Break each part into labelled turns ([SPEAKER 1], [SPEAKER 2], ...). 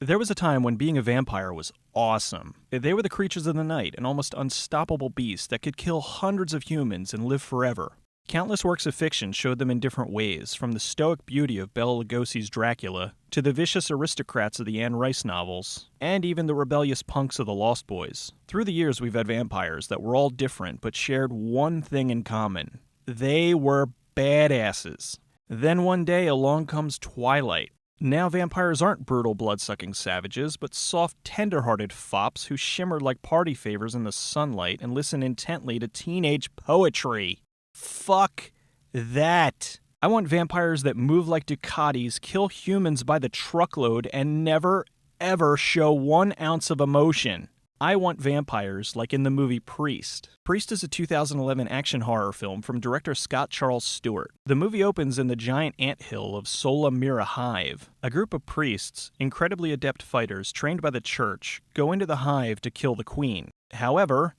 [SPEAKER 1] There was a time when being a vampire was awesome. They were the creatures of the night, an almost unstoppable beast that could kill hundreds of humans and live forever. Countless works of fiction showed them in different ways, from the stoic beauty of Bela Lugosi's Dracula, to the vicious aristocrats of the Anne Rice novels, and even the rebellious punks of the Lost Boys. Through the years, we've had vampires that were all different, but shared one thing in common. They were badasses. Then one day, along comes Twilight. Now vampires aren't brutal blood-sucking savages, but soft, tender-hearted fops who shimmer like party favors in the sunlight and listen intently to teenage poetry. Fuck that. I want vampires that move like Ducatis, kill humans by the truckload, and never, ever show 1 ounce of emotion. I want vampires like in the movie Priest. Priest is a 2011 action horror film from director Scott Charles Stewart. The movie opens in the giant anthill of SOLA MIRA HIVE. A group of priests, incredibly adept fighters trained by the church, go into the hive to kill the queen. However,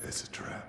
[SPEAKER 2] it's a trap.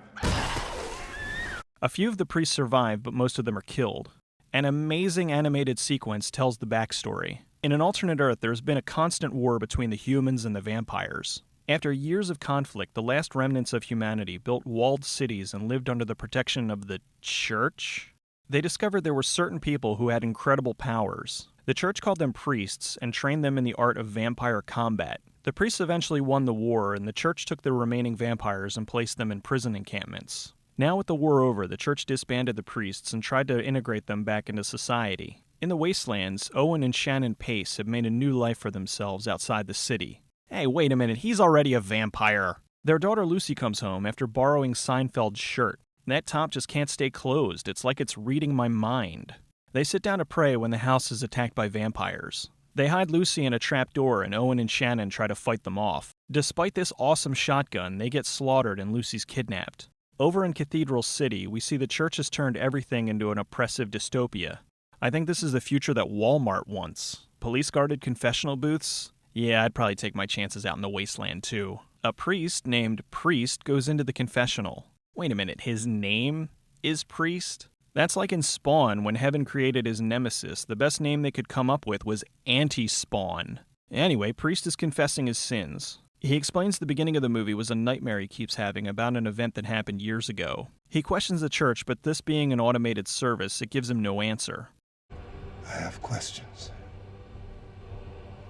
[SPEAKER 1] A few of the priests survive, but most of them are killed. An amazing animated sequence tells the backstory. In an alternate Earth, there has been a constant war between the humans and the vampires. After years of conflict, the last remnants of humanity built walled cities and lived under the protection of the church. They discovered there were certain people who had incredible powers. The church called them priests and trained them in the art of vampire combat. The priests eventually won the war, and the church took the remaining vampires and placed them in prison encampments. Now with the war over, the church disbanded the priests and tried to integrate them back into society. In the wastelands, Owen and Shannon Pace have made a new life for themselves outside the city. Hey, wait a minute, he's already a vampire. Their daughter Lucy comes home after borrowing Seinfeld's shirt. That top just can't stay closed. It's like it's reading my mind. They sit down to pray when the house is attacked by vampires. They hide Lucy in a trapdoor, and Owen and Shannon try to fight them off. Despite this awesome shotgun, they get slaughtered and Lucy's kidnapped. Over in Cathedral City, we see the church has turned everything into an oppressive dystopia. I think this is the future that Walmart wants. Police-guarded confessional booths? Yeah, I'd probably take my chances out in the wasteland, too. A priest named Priest goes into the confessional. Wait a minute, his name is Priest? That's like in Spawn, when Heaven created his nemesis. The best name they could come up with was Anti-Spawn. Anyway, Priest is confessing his sins. He explains the beginning of the movie was a nightmare he keeps having about an event that happened years ago. He questions the church, but this being an automated service, it gives him no answer.
[SPEAKER 2] I have questions.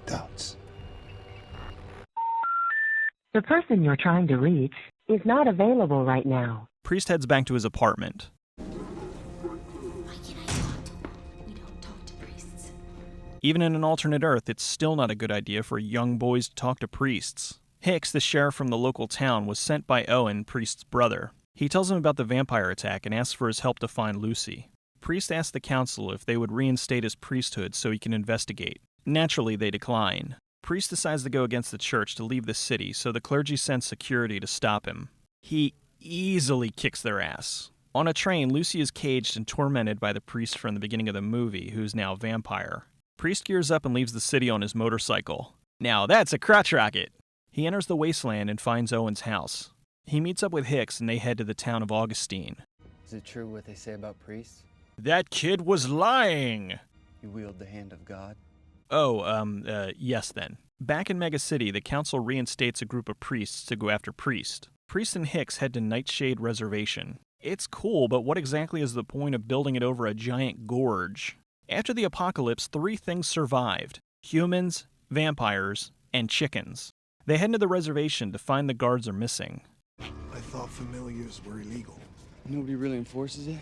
[SPEAKER 2] Doubts.
[SPEAKER 3] The person you're trying to reach is not available right now.
[SPEAKER 1] Priest heads back to his apartment.
[SPEAKER 4] Why can't I talk? We don't talk to priests.
[SPEAKER 1] Even in an alternate Earth, it's still not a good idea for young boys to talk to priests. Hicks, the sheriff from the local town, was sent by Owen, Priest's brother. He tells him about the vampire attack and asks for his help to find Lucy. Priest asks the council if they would reinstate his priesthood so he can investigate. Naturally, they decline. Priest decides to go against the church to leave the city, so the clergy sends security to stop him. He easily kicks their ass. On a train, Lucy is caged and tormented by the priest from the beginning of the movie, who's now a vampire. Priest gears up and leaves the city on his motorcycle. Now that's a crotch rocket! He enters the wasteland and finds Owen's house. He meets up with Hicks and they head to the town of Augustine.
[SPEAKER 5] Is it true what they say about priests?
[SPEAKER 1] That kid was lying!
[SPEAKER 5] You wield the hand of God?
[SPEAKER 1] Yes then. Back in Mega City, the council reinstates a group of priests to go after Priest. Priest and Hicks head to Nightshade Reservation. It's cool, but what exactly is the point of building it over a giant gorge? After the apocalypse, 3 things survived: humans, vampires, and chickens. They head to the reservation to find the guards are missing.
[SPEAKER 2] I thought familiars were illegal.
[SPEAKER 5] Nobody really enforces it,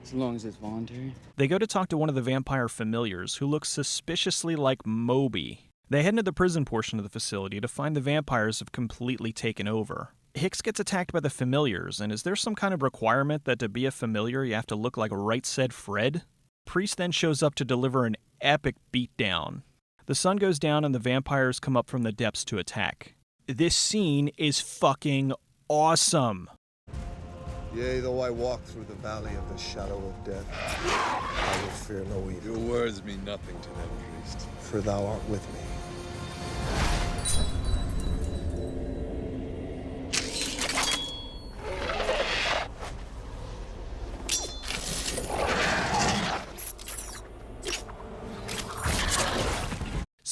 [SPEAKER 5] as long as it's voluntary.
[SPEAKER 1] They go to talk to one of the vampire familiars, who looks suspiciously like Moby. They head into the prison portion of the facility to find the vampires have completely taken over. Hicks gets attacked by the familiars, and is there some kind of requirement that to be a familiar you have to look like Right Said Fred? Priest then shows up to deliver an epic beatdown. The sun goes down and the vampires come up from the depths to attack. This scene is fucking awesome.
[SPEAKER 2] Yea, though I walk through the valley of the shadow of death, I will fear no evil.
[SPEAKER 6] Your words mean nothing to them, priest.
[SPEAKER 2] For thou art with me.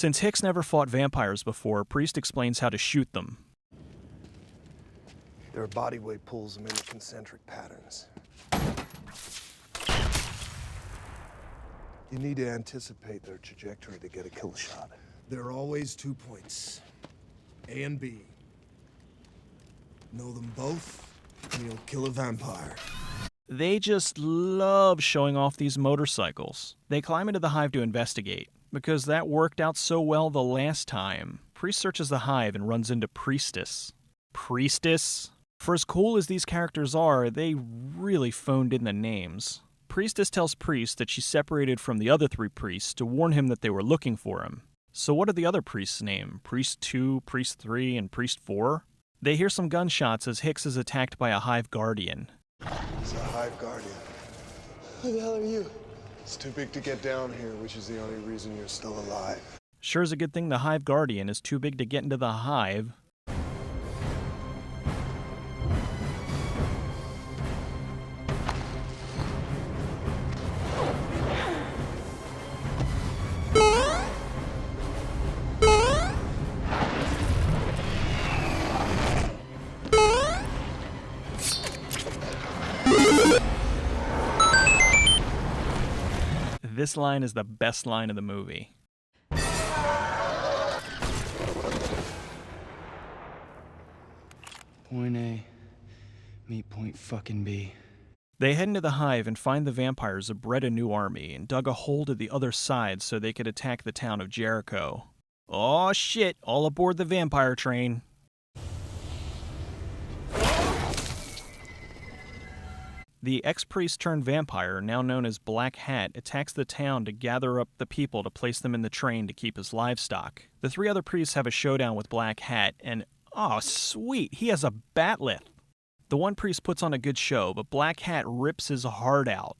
[SPEAKER 1] Since Hicks never fought vampires before, Priest explains how to shoot them.
[SPEAKER 2] Their body weight pulls them into concentric patterns. You need to anticipate their trajectory to get a kill shot. There are always 2 points, A and B. Know them both, and you'll kill a vampire.
[SPEAKER 1] They just love showing off these motorcycles. They climb into the Hive to investigate, because that worked out so well the last time. Priest searches the Hive and runs into Priestess. Priestess? For as cool as these characters are, they really phoned in the names. Priestess tells Priest that she separated from the other 3 priests to warn him that they were looking for him. So what are the other priests' names? Priest 2, Priest 3, and Priest 4? They hear some gunshots as Hicks is attacked by a Hive Guardian.
[SPEAKER 2] It's a Hive Guardian.
[SPEAKER 5] Who the hell are you?
[SPEAKER 2] It's too big to get down here, which is the only reason you're still alive.
[SPEAKER 1] Sure is a good thing the Hive Guardian is too big to get into the Hive. This line is the best line of the movie.
[SPEAKER 5] Point A, meet point fucking B.
[SPEAKER 1] They head into the Hive and find the vampires have bred a new army and dug a hole to the other side so they could attack the town of Jericho. Aw shit, all aboard the vampire train. The ex-priest turned vampire, now known as Black Hat, attacks the town to gather up the people to place them in the train to keep his livestock. The 3 other priests have a showdown with Black Hat, and oh sweet, he has a batleth. The one priest puts on a good show, but Black Hat rips his heart out.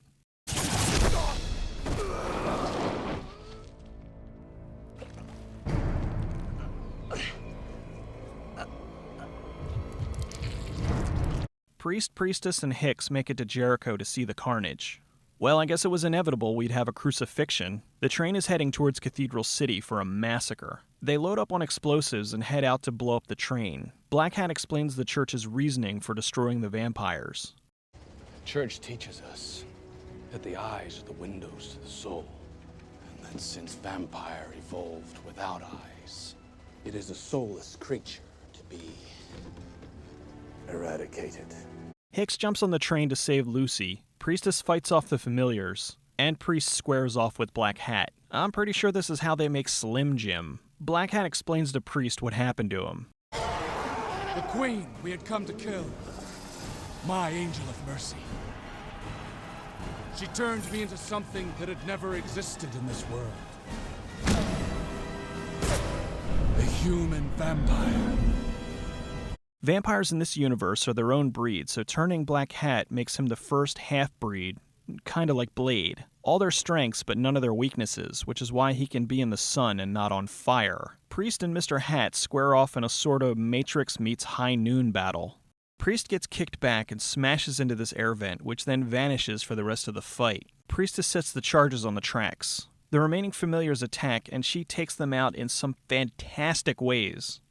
[SPEAKER 1] Priest, Priestess, and Hicks make it to Jericho to see the carnage. Well, I guess it was inevitable we'd have a crucifixion. The train is heading towards Cathedral City for a massacre. They load up on explosives and head out to blow up the train. Black Hat explains the church's reasoning for destroying the vampires.
[SPEAKER 7] The church teaches us that the eyes are the windows to the soul, and that since vampire evolved without eyes, it is a soulless creature to be
[SPEAKER 2] Eradicated.
[SPEAKER 1] Hicks jumps on the train to save Lucy. Priestess fights off the familiars, and Priest squares off with Black Hat. I'm pretty sure this is how they make Slim Jim. Black Hat explains to Priest what happened to him.
[SPEAKER 7] the queen we had come to kill, my angel of mercy. She turned me into something that had never existed in this world. A human vampire.
[SPEAKER 1] Vampires in this universe are their own breed, so turning Black Hat makes him the first half-breed, kinda like Blade. All their strengths, but none of their weaknesses, which is why he can be in the sun and not on fire. Priest and Mr. Hat square off in a sort of Matrix meets High Noon battle. Priest gets kicked back and smashes into this air vent, which then vanishes for the rest of the fight. Priestess sets the charges on the tracks. The remaining familiars attack, and she takes them out in some fantastic ways.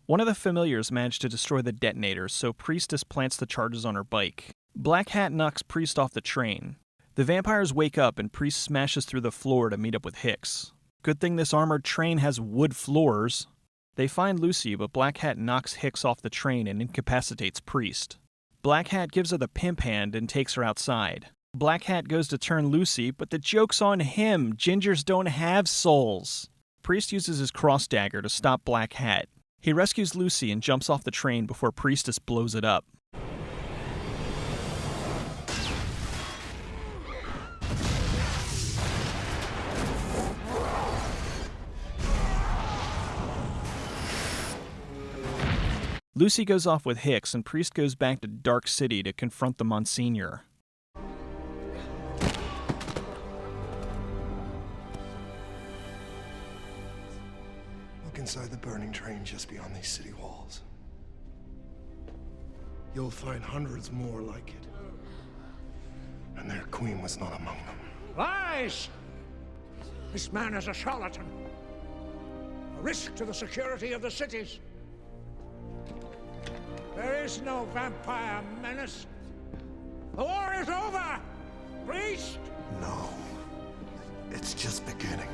[SPEAKER 1] One of the familiars managed to destroy the detonator, so Priestess plants the charges on her bike. Black Hat knocks Priest off the train. The vampires wake up and Priest smashes through the floor to meet up with Hicks. Good thing this armored train has wood floors. They find Lucy, but Black Hat knocks Hicks off the train and incapacitates Priest. Black Hat gives her the pimp hand and takes her outside. Black Hat goes to turn Lucy, but the joke's on him. Gingers don't have souls. Priest uses his cross dagger to stop Black Hat. He rescues Lucy and jumps off the train before Priestess blows it up. Lucy goes off with Hicks, and Priest goes back to Dark City to confront the Monsignor.
[SPEAKER 2] inside the burning train just beyond these city walls. You'll find hundreds more like it. And their queen was not among them.
[SPEAKER 8] Lies! This man is a charlatan. A risk to the security of the cities. There is no vampire menace. The war is over! Priest!
[SPEAKER 2] No. It's just beginning.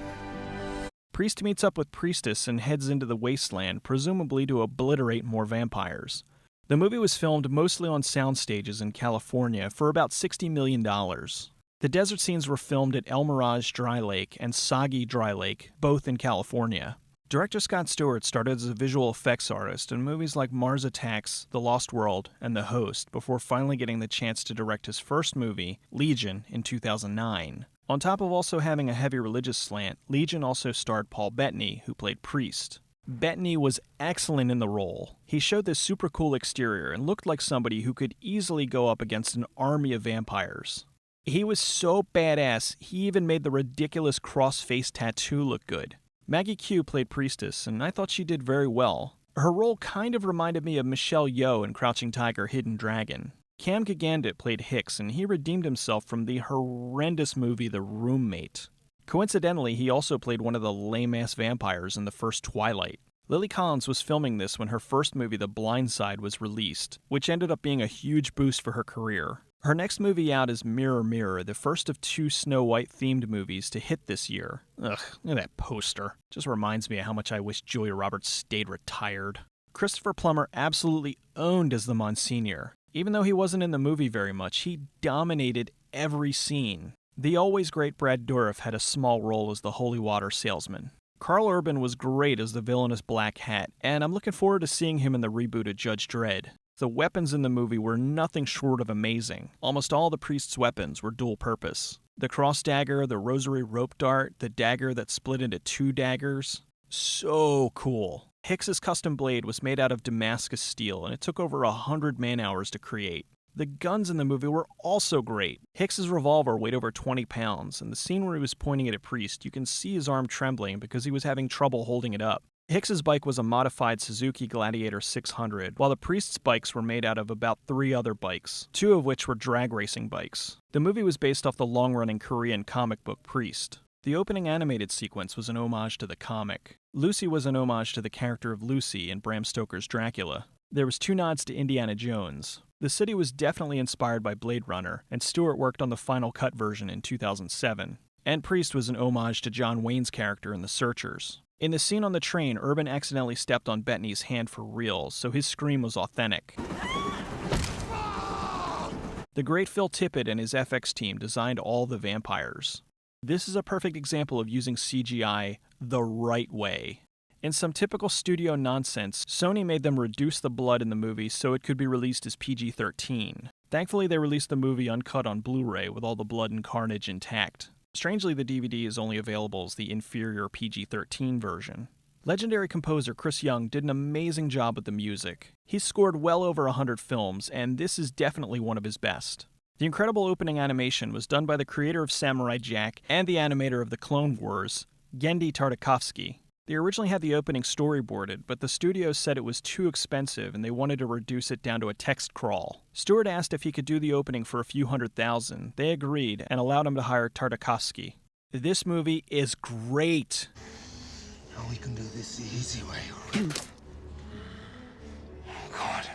[SPEAKER 1] Priest meets up with Priestess and heads into the wasteland, presumably to obliterate more vampires. The movie was filmed mostly on sound stages in California for about $60 million. The desert scenes were filmed at El Mirage Dry Lake and Sagi Dry Lake, both in California. Director Scott Stewart started as a visual effects artist in movies like Mars Attacks, The Lost World, and The Host, before finally getting the chance to direct his first movie, Legion, in 2009. On top of also having a heavy religious slant, Legion also starred Paul Bettany, who played Priest. Bettany was excellent in the role. He showed this super cool exterior and looked like somebody who could easily go up against an army of vampires. He was so badass, he even made the ridiculous cross-face tattoo look good. Maggie Q played Priestess, and I thought she did very well. Her role kind of reminded me of Michelle Yeoh in Crouching Tiger, Hidden Dragon. Cam Gigandit played Hicks, and he redeemed himself from the horrendous movie The Roommate. Coincidentally, he also played one of the lame-ass vampires in the first Twilight. Lily Collins was filming this when her first movie, The Blind Side, was released, which ended up being a huge boost for her career. Her next movie out is Mirror, Mirror, the first of 2 Snow White-themed movies to hit this year. Ugh, look at that poster. Just reminds me of how much I wish Julia Roberts stayed retired. Christopher Plummer absolutely owned as the Monsignor. Even though he wasn't in the movie very much, he dominated every scene. The always great Brad Dourif had a small role as the holy water salesman. Carl Urban was great as the villainous Black Hat, and I'm looking forward to seeing him in the reboot of Judge Dredd. The weapons in the movie were nothing short of amazing. Almost all the priest's weapons were dual purpose. The cross dagger, the rosary rope dart, the dagger that split into 2 daggers. So cool. Hicks's custom blade was made out of Damascus steel, and it took over 100 man-hours to create. The guns in the movie were also great. Hicks's revolver weighed over 20 pounds, and the scene where he was pointing it at Priest, you can see his arm trembling because he was having trouble holding it up. Hicks's bike was a modified Suzuki Gladiator 600, while the Priest's bikes were made out of about 3 other bikes, 2 of which were drag racing bikes. The movie was based off the long-running Korean comic book Priest. The opening animated sequence was an homage to the comic. Lucy was an homage to the character of Lucy in Bram Stoker's Dracula. There was 2 nods to Indiana Jones. The city was definitely inspired by Blade Runner, and Stewart worked on the Final Cut version in 2007. And Priest was an homage to John Wayne's character in The Searchers. In the scene on the train, Urban accidentally stepped on Bettany's hand for real, so his scream was authentic. The great Phil Tippett and his FX team designed all the vampires. This is a perfect example of using CGI the right way. In some typical studio nonsense, Sony made them reduce the blood in the movie so it could be released as PG-13. Thankfully, they released the movie uncut on Blu-ray with all the blood and carnage intact. Strangely, the DVD is only available as the inferior PG-13 version. Legendary composer Chris Young did an amazing job with the music. He scored well over 100 films, and this is definitely one of his best. The incredible opening animation was done by the creator of Samurai Jack and the animator of the Clone Wars, Genndy Tartakovsky. They originally had the opening storyboarded, but the studio said it was too expensive and they wanted to reduce it down to a text crawl. Stewart asked if he could do the opening for a few $100,000. They agreed and allowed him to hire Tartakovsky. This movie is great.
[SPEAKER 2] Now we can do this the easy way. Oh, God.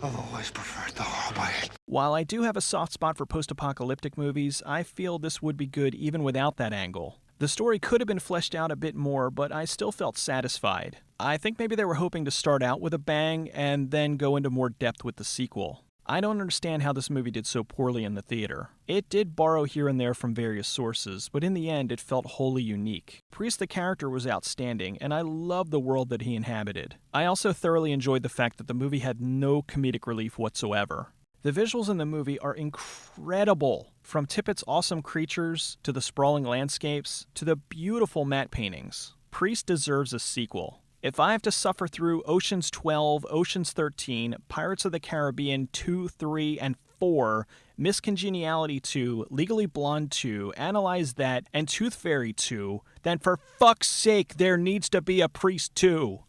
[SPEAKER 2] I've always preferred the hard way.
[SPEAKER 1] While I do have a soft spot for post-apocalyptic movies, I feel this would be good even without that angle. The story could have been fleshed out a bit more, but I still felt satisfied. I think maybe they were hoping to start out with a bang and then go into more depth with the sequel. I don't understand how this movie did so poorly in the theater. It did borrow here and there from various sources, but in the end it felt wholly unique. Priest the character was outstanding, and I loved the world that he inhabited. I also thoroughly enjoyed the fact that the movie had no comedic relief whatsoever. The visuals in the movie are incredible, from Tippett's awesome creatures, to the sprawling landscapes, to the beautiful matte paintings. Priest deserves a sequel. If I have to suffer through Ocean's 12, Ocean's 13, Pirates of the Caribbean 2, 3, and 4, Miss Congeniality 2, Legally Blonde 2, Analyze That, and Tooth Fairy 2, then for fuck's sake, there needs to be a Priest 2.